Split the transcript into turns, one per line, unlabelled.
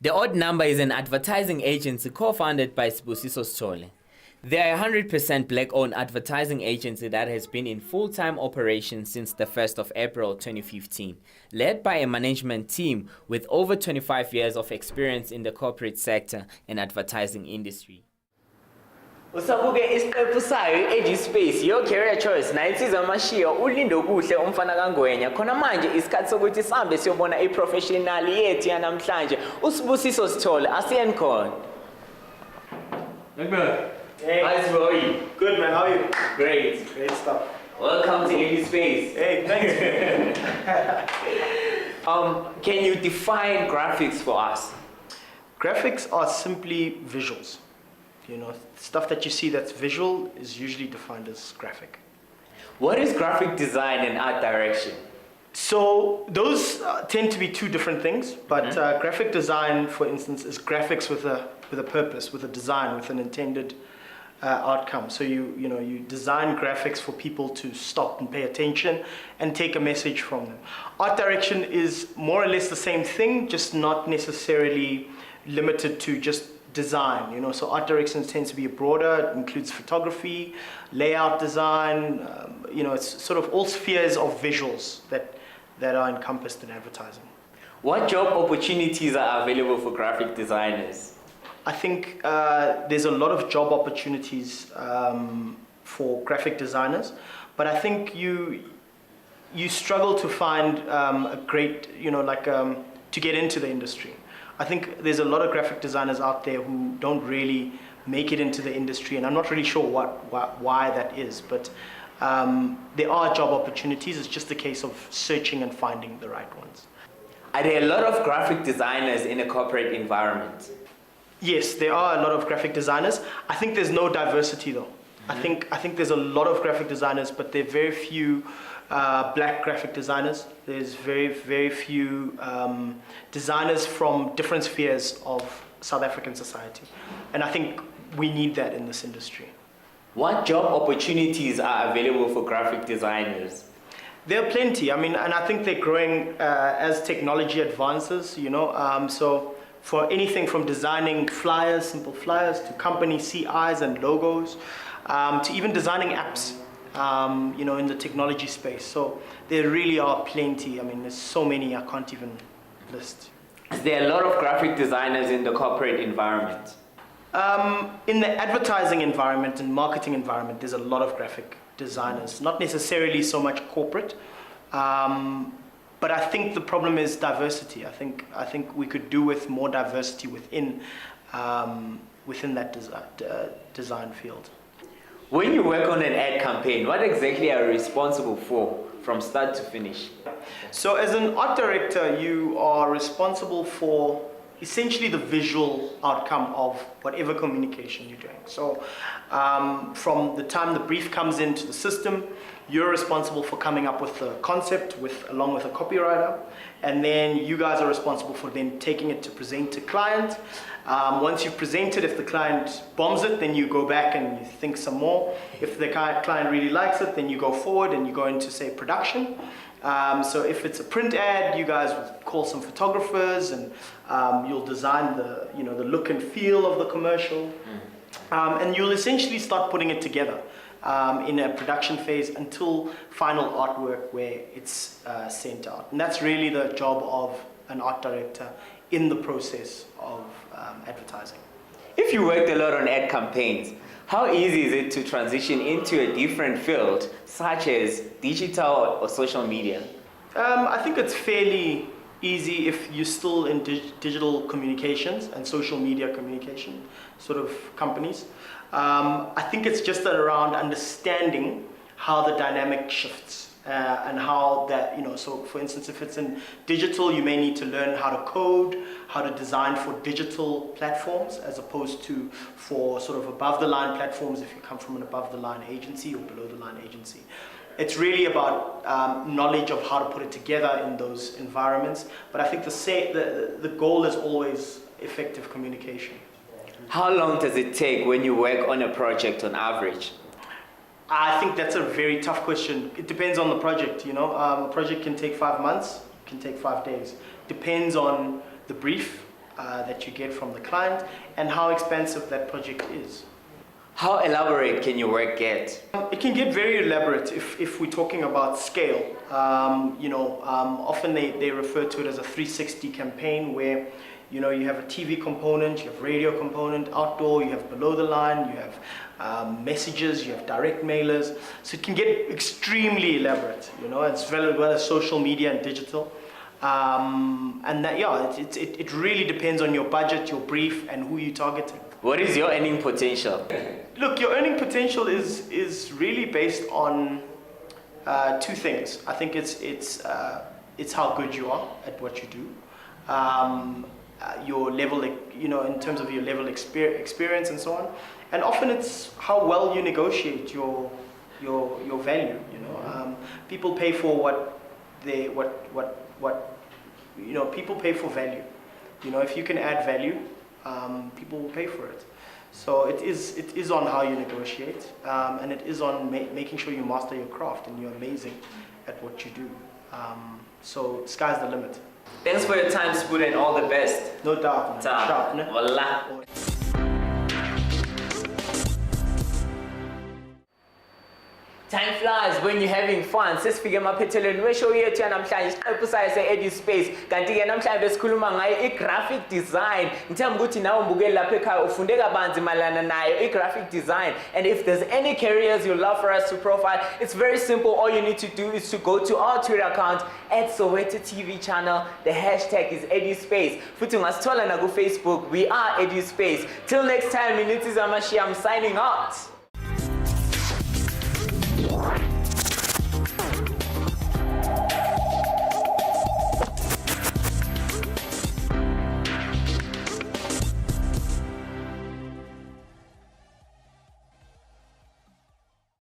The Odd Number is an advertising agency co-founded by Sibusiso Sithole. They are a 100% black-owned advertising agency that has been in full-time operation since the 1st of April 2015, led by a management team with over 25 years of experience in the corporate sector and advertising industry. Usabuke isiqephu sayo i-Edgy Space, your career choice, na insizwa amashiya uLindo Kuhle umfana kaNgwenya. Khona manje isikhathi sokuthi sihambe siyobona i-professional yethu yanamhlanje uSibusiso Sithole. Asiyeni khona.
Hey.
How's it going?
Good, man. How are you?
Great.
Great stuff.
Welcome to Edgy Space.
Hey, thanks.
Can you define graphics for us?
Graphics are simply visuals. You know, stuff that you see that's visual is usually defined as graphic.
What is graphic design and art direction?
So those tend to be two different things, but graphic design, for instance, is graphics with a purpose, with a design, with an intended outcome. So you design graphics for people to stop and pay attention and take a message from them. Art direction is more or less the same thing, just not necessarily limited to just design. You know, so art direction tends to be broader. It includes photography, layout design. It's sort of all spheres of visuals that are encompassed in advertising.
What job opportunities are available for graphic designers?
I think there's a lot of job opportunities for graphic designers, but I think you struggle to find a great, to get into the industry. I think there's a lot of graphic designers out there who don't really make it into the industry, and I'm not really sure why that is, but there are job opportunities. It's just a case of searching and finding the right ones.
Are there a lot of graphic designers in a corporate environment?
Yes, there are a lot of graphic designers. I think there's no diversity though. I think there's a lot of graphic designers, but there are very few black graphic designers. There's very few designers from different spheres of South African society. And I think we need that in this industry.
What job opportunities are available for graphic designers?
There are plenty. And I think they're growing as technology advances, so for anything from designing flyers, simple flyers, to company CIs and logos, to even designing apps, in the technology space. So there really are plenty. There's so many I can't even list.
Is there a lot of graphic designers in the corporate environment?
In the advertising environment and marketing environment, there's a lot of graphic designers, not necessarily so much corporate. But I think the problem is diversity. I think we could do with more diversity within that design field.
When you work on an ad campaign, what exactly are you responsible for from start to finish?
So as an art director, you are responsible for essentially the visual outcome of whatever communication you're doing. So from the time the brief comes into the system, you're responsible for coming up with the concept along with a copywriter, and then you guys are responsible for then taking it to present to client. Once you've presented, if the client bombs it, then you go back and you think some more. If the client really likes it, then you go forward and you go into, say, production. So if it's a print ad, you guys will call some photographers and you'll design the look and feel of the commercial. And you'll essentially start putting it together in a production phase until final artwork where it's sent out. And that's really the job of an art director in the process of advertising.
If you worked a lot on ad campaigns, how easy is it to transition into a different field, such as digital or social media?
I think it's fairly easy if you're still in digital communications and social media communication sort of companies. I think it's just around understanding how the dynamic shifts and how that, so for instance, if it's in digital, you may need to learn how to code, how to design for digital platforms as opposed to for sort of above the line platforms if you come from an above the line agency or below the line agency. It's really about knowledge of how to put it together in those environments. But I think the goal is always effective communication.
How long does it take when you work on a project on average?
I think that's a very tough question. It depends on the project, A project can take 5 months, can take 5 days. Depends on the brief, that you get from the client and how expensive that project is.
How elaborate can your work get?
It can get very elaborate if we're talking about scale. Often they refer to it as a 360 campaign where you have a TV component, you have radio component, outdoor, you have below the line, you have messages, you have direct mailers. So it can get extremely elaborate, as well as social media and digital. And that, it really depends on your budget, your brief, and who you're targeting.
What is your earning potential?
Look, your earning potential is really based on two things. I think it's how good you are at what you do, your level, in terms of your level experience and so on, and often it's how well you negotiate your value. People pay for people pay for value. If you can add value, people will pay for it. So it is on how you negotiate, and it is on making sure you master your craft and you're amazing at what you do. So sky's the limit.
Thanks for your time, Spoon, and all the best.
No doubt, man. Sharp, ne?
Voila. Time flies when you're having fun. Sesifike emaphethelweni we-show yethu yanamhlanje siqephusayo se-EduSpace. Kanti-ke namhlanje besikhuluma ngayo i-graphic design. Ngithemba ukuthi nawe umbukeli lapha ekhaya ufunde kabanzi malana nayo i-graphic design. And if there's any careers you'd love for us to profile, it's very simple. All you need to do is to go to our Twitter account @Soweto TV channel. The hashtag is EduSpace. Futhi ungasithola na ku Facebook. We are EduSpace. Till next time, Miniti Zamashiya, I'm signing out.